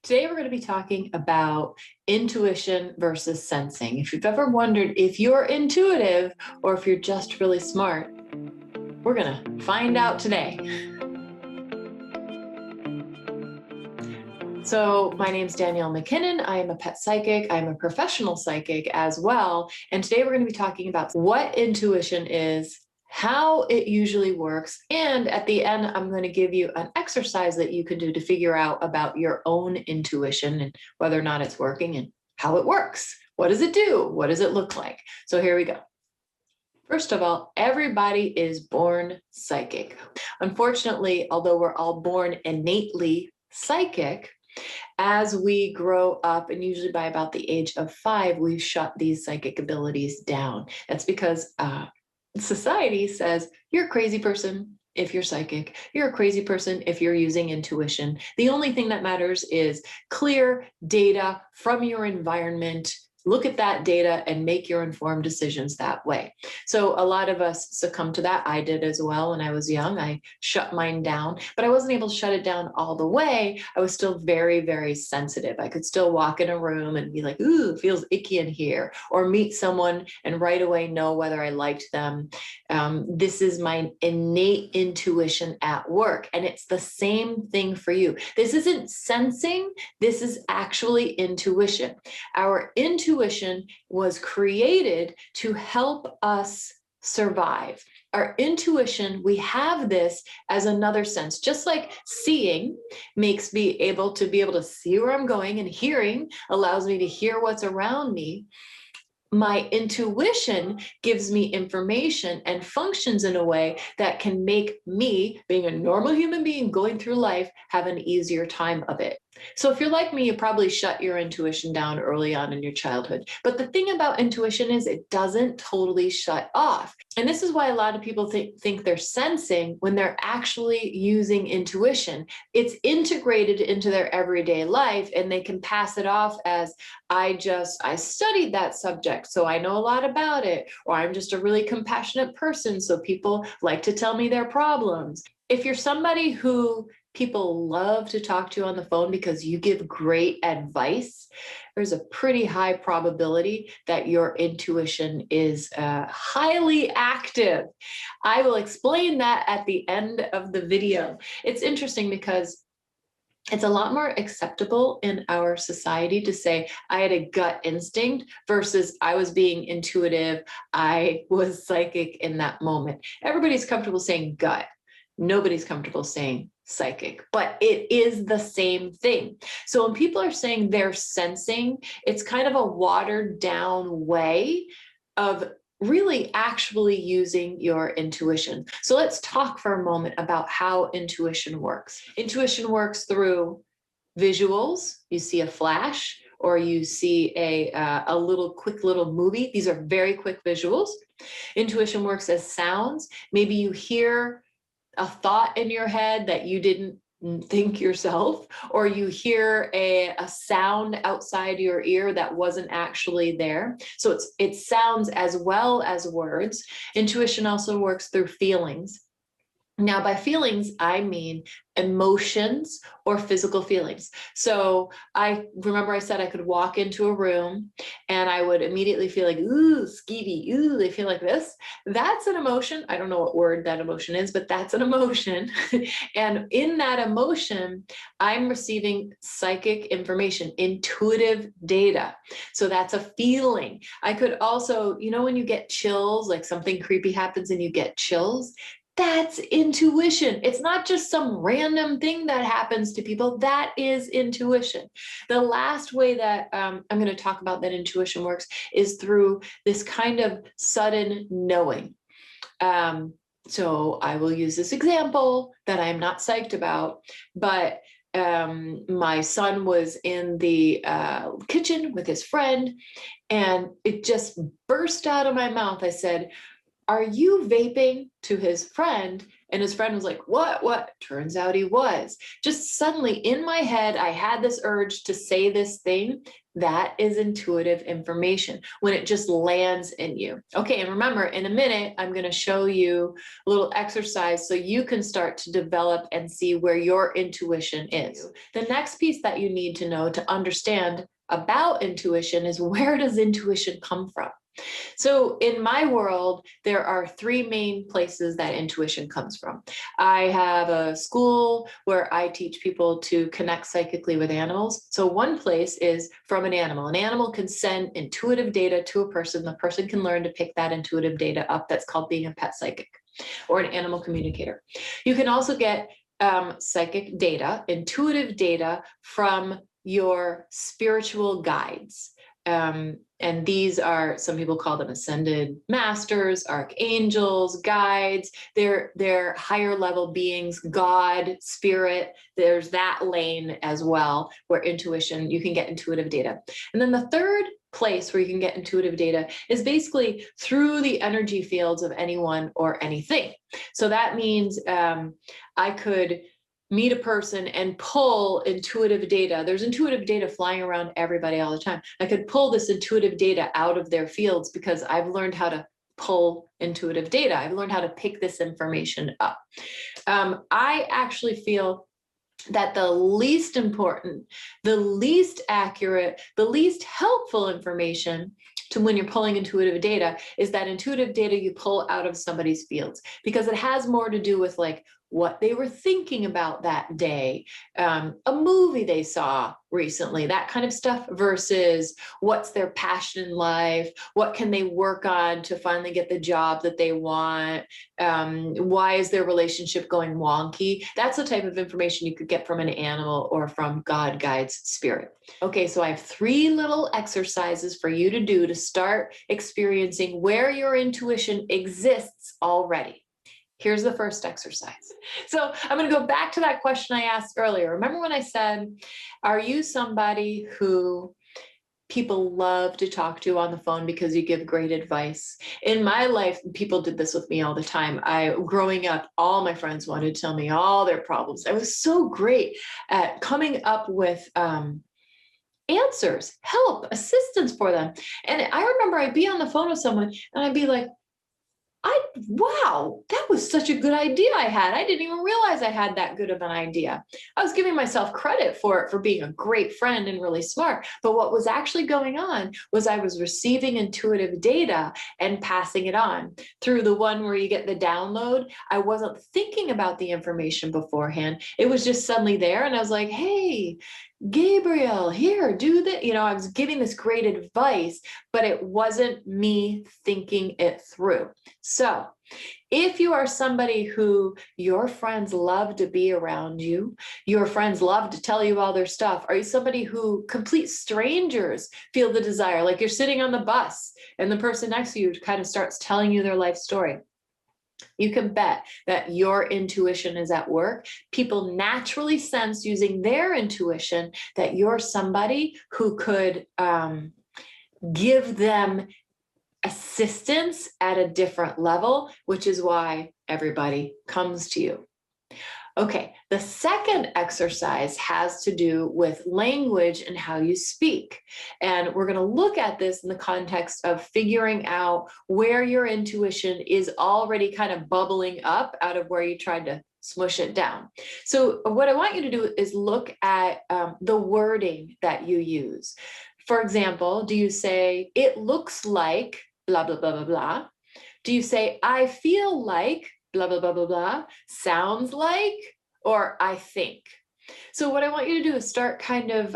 Today, we're going to be talking about intuition versus sensing. If you've ever wondered if you're intuitive or if you're just really smart, we're going to find out today. So, my name's Danielle MacKinnon. I am a pet psychic. I'm a professional psychic as well. And today, we're going to be talking about what intuition is, how it usually works, and at the end, I'm going to give you an exercise that you can do to figure out about your own intuition and whether or not it's working and how it works. What does it do? What does it look like? So here we go. First of all, everybody is born psychic. Unfortunately, although we're all born innately psychic, as we grow up, and usually by about the age of 5, we shut these psychic abilities down. That's because society says you're a crazy person if you're psychic. You're a crazy person if you're using intuition. The only thing that matters is clear data from your environment. Look at that data and make your informed decisions that way. So a lot of us succumb to that. I did as well when I was young. I shut mine down, but I wasn't able to shut it down all the way. I was still very, very sensitive. I could still walk in a room and be like, ooh, it feels icky in here, or meet someone and right away know whether I liked them. This is my innate intuition at work. And it's the same thing for you. This isn't sensing. This is actually intuition. Our intuition was created to help us survive. Our intuition, we have this as another sense, just like seeing makes me able to see where I'm going, and hearing allows me to hear what's around me. My intuition gives me information and functions in a way that can make me, being a normal human being going through life, have an easier time of it. So if you're like me, you probably shut your intuition down early on in your childhood. But the thing about intuition is it doesn't totally shut off. And this is why a lot of people think they're sensing when they're actually using intuition. It's integrated into their everyday life, and they can pass it off as, I studied that subject, so I know a lot about it, or I'm just a really compassionate person, so people like to tell me their problems. If you're somebody who people love to talk to on the phone because you give great advice, there's a pretty high probability that your intuition is highly active. I will explain that at the end of the video. It's interesting because it's a lot more acceptable in our society to say, I had a gut instinct versus I was being intuitive, I was psychic in that moment. Everybody's comfortable saying gut. Nobody's comfortable saying psychic, but it is the same thing. So when people are saying they're sensing, it's kind of a watered down way of really actually using your intuition. So let's talk for a moment about how intuition works. Intuition works through visuals. You see a flash, or you see a quick little movie. These are very quick visuals. Intuition works as sounds. Maybe you hear a thought in your head that you didn't think yourself, or you hear a sound outside your ear that wasn't actually there. So it sounds as well as words. Intuition also works through feelings. Now, by feelings, I mean emotions or physical feelings. So I remember I said I could walk into a room and I would immediately feel like, ooh, skeevy, ooh, they feel like this. That's an emotion. I don't know what word that emotion is, but that's an emotion. And in that emotion, I'm receiving psychic information, intuitive data. So that's a feeling. I could also, when you get chills, like something creepy happens and you get chills, that's intuition. It's not just some random thing that happens to people. That is intuition. The last way that I'm going to talk about that intuition works is through this kind of sudden knowing. So I will use this example that I'm not psyched about, but my son was in the kitchen with his friend, and it just burst out of my mouth. I said, "Are you vaping?" to his friend, And his friend was like, what? Turns out he was. Just suddenly in my head, I had this urge to say this thing. That is intuitive information when it just lands in you. Okay, and remember, in a minute, I'm going to show you a little exercise so you can start to develop and see where your intuition is. The next piece that you need to know to understand about intuition is, where does intuition come from? So in my world, there are three main places that intuition comes from. I have a school where I teach people to connect psychically with animals. So one place is from an animal. An animal can send intuitive data to a person. The person can learn to pick that intuitive data up. That's called being a pet psychic or an animal communicator. You can also get psychic data, intuitive data from your spiritual guides. And these are, some people call them ascended masters, archangels, guides. They're higher level beings, God, spirit. There's that lane as well where intuition, you can get intuitive data. And then the third place where you can get intuitive data is basically through the energy fields of anyone or anything. So that means I could meet a person and pull intuitive data. There's intuitive data flying around everybody all the time. I could pull this intuitive data out of their fields because I've learned how to pull intuitive data. I've learned how to pick this information up. I actually feel that the least important, the least accurate, the least helpful information to when you're pulling intuitive data is that intuitive data you pull out of somebody's fields, because it has more to do with like what they were thinking about that day, a movie they saw recently, that kind of stuff, versus what's their passion in life, what can they work on to finally get the job that they want, why is their relationship going wonky. That's the type of information you could get from an animal or from God, guides, spirit. Okay, so I have three little exercises for you to do to start experiencing where your intuition exists already. Here's the first exercise. So I'm going to go back to that question I asked earlier. Remember when I said, are you somebody who people love to talk to on the phone because you give great advice? In my life, people did this with me all the time. Growing up, all my friends wanted to tell me all their problems. I was so great at coming up with answers, help, assistance for them. And I remember I'd be on the phone with someone and I'd be like, wow, that was such a good idea I had. I didn't even realize I had that good of an idea. I was giving myself credit for being a great friend and really smart. But what was actually going on was I was receiving intuitive data and passing it on. Through the one where you get the download, I wasn't thinking about the information beforehand. It was just suddenly there. And I was like, hey, Gabriel, here, do that. I was giving this great advice, but it wasn't me thinking it through. So if you are somebody who your friends love to be around you, your friends love to tell you all their stuff, are you somebody who complete strangers feel the desire, like you're sitting on the bus and the person next to you kind of starts telling you their life story? You can bet that your intuition is at work. People naturally sense using their intuition that you're somebody who could give them assistance at a different level, which is why everybody comes to you. Okay, the second exercise has to do with language and how you speak. And we're going to look at this in the context of figuring out where your intuition is already kind of bubbling up out of where you tried to smush it down. So what I want you to do is look at the wording that you use. For example, do you say, it looks like blah, blah, blah, blah, blah? Do you say, I feel like blah, blah, blah, blah, blah, sounds like, or I think? So what I want you to do is start kind of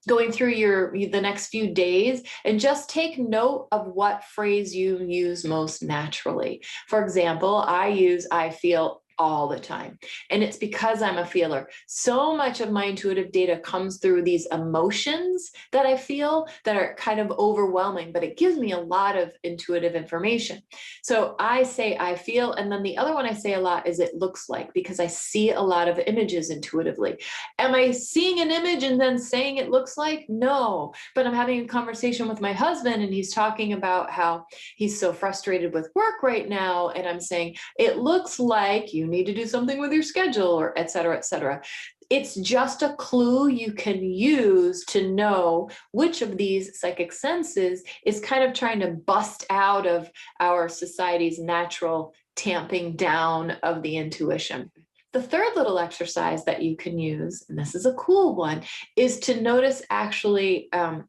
going through the next few days and just take note of what phrase you use most naturally. For example, I feel all the time. And it's because I'm a feeler. So much of my intuitive data comes through these emotions that I feel that are kind of overwhelming, but it gives me a lot of intuitive information. So I say I feel, and then the other one I say a lot is it looks like, because I see a lot of images intuitively. Am I seeing an image and then saying it looks like? No, but I'm having a conversation with my husband and he's talking about how he's so frustrated with work right now. And I'm saying, it looks like you need to do something with your schedule, or et cetera, et cetera. It's just a clue you can use to know which of these psychic senses is kind of trying to bust out of our society's natural tamping down of the intuition. The third little exercise that you can use, and this is a cool one, is to notice actually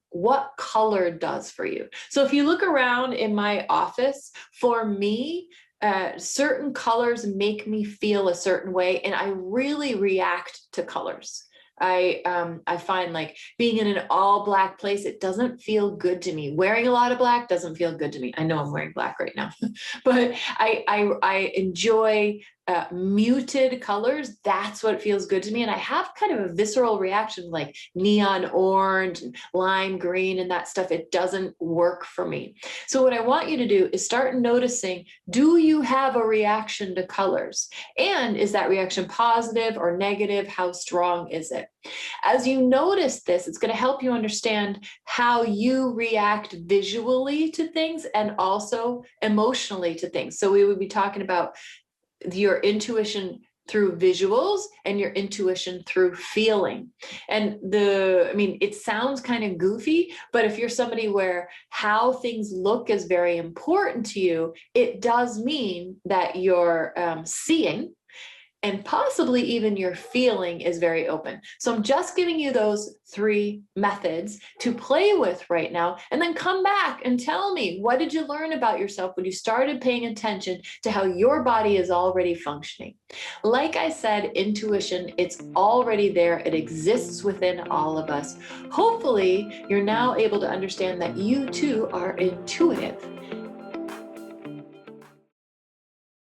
what color does for you. So if you look around in my office, for me, certain colors make me feel a certain way, and I really react to colors. I find like being in an all black place, it doesn't feel good to me. Wearing a lot of black doesn't feel good to me. I know I'm wearing black right now, but I enjoy muted colors. That's what feels good to me. And I have kind of a visceral reaction like neon orange and lime green and that stuff. It doesn't work for me. So what I want you to do is start noticing, do you have a reaction to colors? And is that reaction positive or negative? How strong is it? As you notice this, it's going to help you understand how you react visually to things and also emotionally to things. So we would be talking about your intuition through visuals and your intuition through feeling. And it sounds kind of goofy, but if you're somebody where how things look is very important to you, it does mean that you're seeing, and possibly even your feeling is very open. So I'm just giving you those 3 methods to play with right now, and then come back and tell me, what did you learn about yourself when you started paying attention to how your body is already functioning? Like I said, intuition, it's already there. It exists within all of us. Hopefully, you're now able to understand that you too are intuitive.